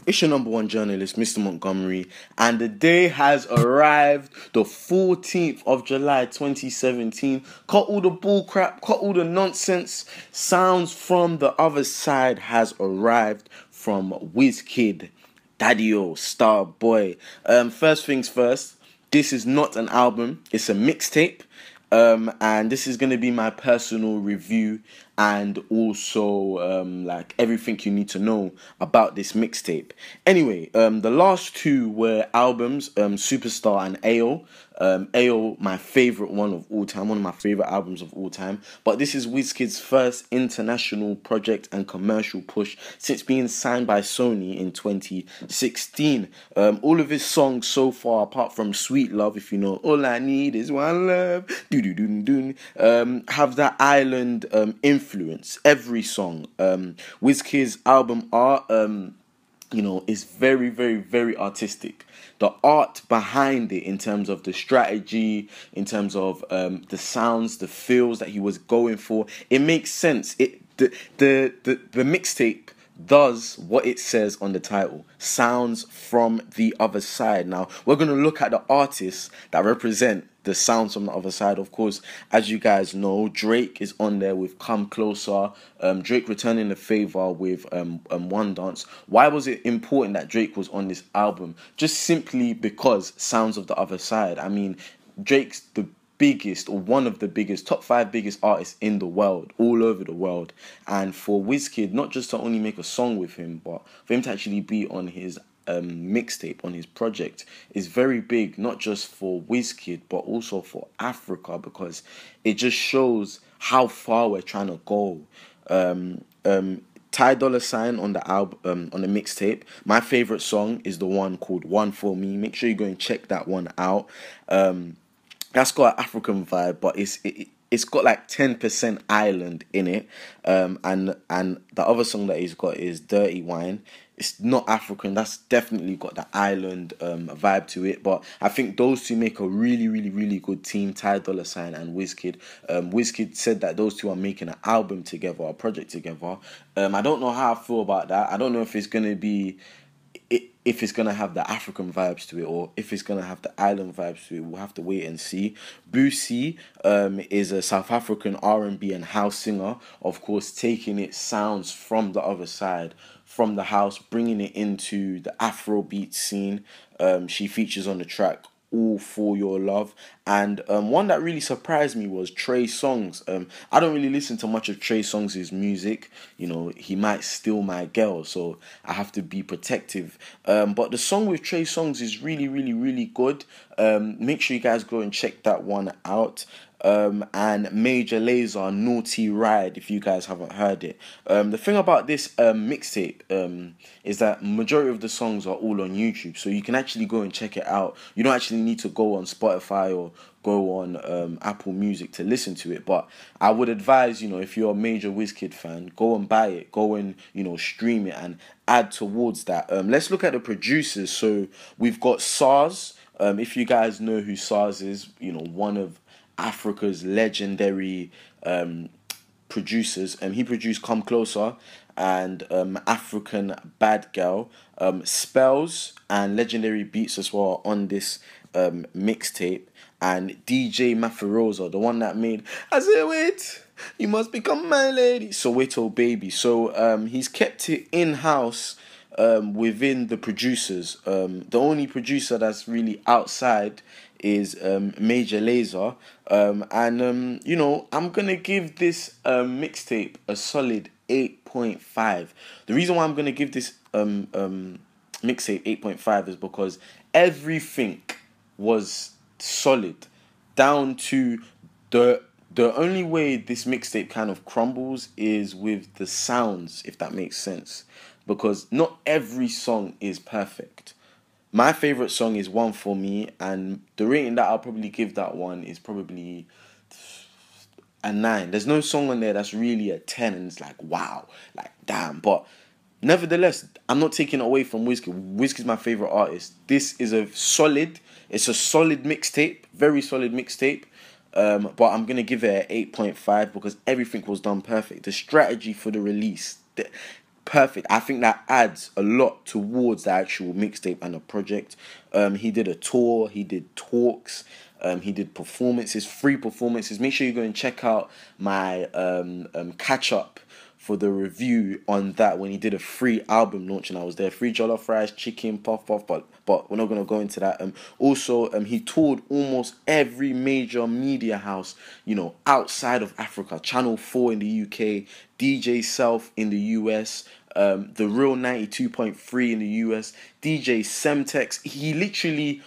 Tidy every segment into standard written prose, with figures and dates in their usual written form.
It's your number one journalist, Mr. Montgomery, and the day has arrived, the 14th of July 2017. Cut all the bull crap, cut all the nonsense. Sounds from the Other Side has arrived from Wizkid, Daddy-O, Star Boy. First things first, this is not an album, it's a mixtape. And this is going to be my personal review and also like everything you need to know about this mixtape. Anyway, the last two were albums, Superstar and AO. AO, my favorite one of all time, one of my favorite albums of all time. But this is Wizkid's first international project and commercial push since being signed by Sony in 2016. All of his songs so far, apart from Sweet Love, if you know, All I Need Is One Love, have that island influence. Every song. Wizkid's album art, is very, very, very artistic. The art behind it, in terms of the strategy, in terms of the sounds, the feels that he was going for, it makes sense. The mixtape does what it says on the title, sounds from the other side. Now we're going to look at the artists that represent the sounds from the other side. Of course, as you guys know, Drake is on there with Come Closer. Drake returning the favor with One Dance. Why was it important that Drake was on this album? Just simply because sounds of the other side. I mean, Drake's the biggest, or one of the biggest, top 5 biggest artists in the world, all over the world. And for Wizkid, not just to only make a song with him, but for him to actually be on his mixtape, on his project, is very big, not just for Wizkid, but also for Africa, because it just shows how far we're trying to go. Ty Dolla $ign on the album, on the mixtape. My favorite song is the one called One For Me. Make sure you go and check that one out. That's got an African vibe, but it's got like 10% island in it. And the other song that he's got is Dirty Wine. It's not African. That's definitely got the island vibe to it. But I think those two make a really, really, really good team, Ty Dolla $ign and Wizkid. Wizkid said that those two are making an album together, a project together. I don't know how I feel about that. I don't know if it's going to be... if it's going to have the African vibes to it, or if it's going to have the island vibes to it. We'll have to wait and see. Boosie is a South African R&B and house singer, of course, taking its sounds from the other side, from the house, bringing it into the Afrobeat scene. She features on the track All For Your Love. And one that really surprised me was Trey Songz. I don't really listen to much of Trey Songz' music. You know, he might steal my girl, so I have to be protective. But the song with Trey Songz is really, really, really good. Make sure you guys go and check that one out. And Major Lazer, Naughty Ride, if you guys haven't heard it. The thing about this mixtape is that majority of the songs are all on YouTube, so you can actually go and check it out. You don't actually need to go on Spotify or go on Apple Music to listen to it. But I would advise, if you're a major Wizkid fan, go and buy it, go and stream it and add towards that. Let's look at the producers. So we've got SARS. If you guys know who SARS is, one of Africa's legendary producers. He produced Come Closer and African Bad Girl. Spells and Legendary Beats as well on this mixtape. And DJ Mafirosa, the one that made I Say Wait, You Must Become My Lady, Soweto Baby. So he's kept it in-house within the producers. The only producer that's really outside is Major Lazer. And I'm gonna give this mixtape a solid 8.5. The reason why I'm gonna give this mixtape 8.5 is because everything was solid, down to the only way this mixtape kind of crumbles is with the sounds, if that makes sense, because not every song is perfect. My favorite song is One For Me, and the rating that I'll probably give that one is probably a 9. There's no song on there that's really a 10 and it's like, wow, like, damn. But nevertheless, I'm not taking it away from Wizkid. Wizkid's my favorite artist. This is a solid mixtape, very solid mixtape. But I'm going to give it an 8.5 because everything was done perfect. The strategy for the release, perfect. I think that adds a lot towards the actual mixtape and the project. He did a tour, he did talks, he did performances, free performances. Make sure you go and check out my catch up for the review on that when he did a free album launch and I was there. Free jollof fries, chicken, puff puff, but we're not gonna go into that. Also, he toured almost every major media house, you know, outside of Africa. Channel 4 in the UK, DJ Self in the US, The Real 92.3 in the US, DJ Semtex. He literally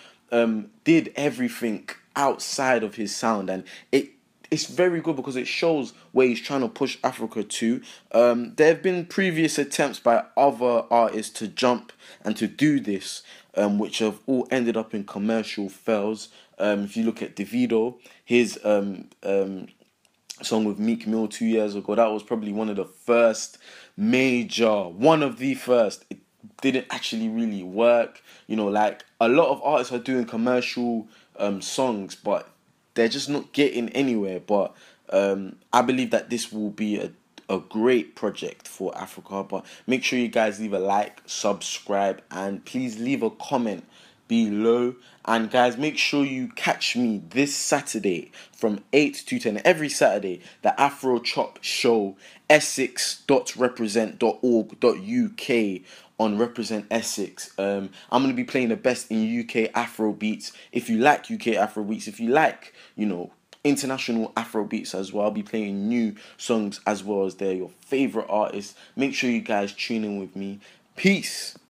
did everything outside of his sound, and it's very good because it shows where he's trying to push Africa to. There have been previous attempts by other artists to jump and to do this, which have all ended up in commercial fails. If you look at Davido, his song with Meek Mill 2 years ago, that was probably one of the first one of the first. It didn't actually really work. You know, like a lot of artists are doing commercial songs, but they're just not getting anywhere. But I believe that this will be a great project for Africa. But make sure you guys leave a like, subscribe, and please leave a comment below. And guys, make sure you catch me this Saturday from 8 to 10, every Saturday, the Afrochop show, essex.represent.org.uk on Represent Essex. I'm going to be playing the best in UK Afrobeats. If you like UK Afrobeats, if you like, you know, international Afrobeats as well, I'll be playing new songs as well as they're your favorite artists. Make sure you guys tune in with me. Peace.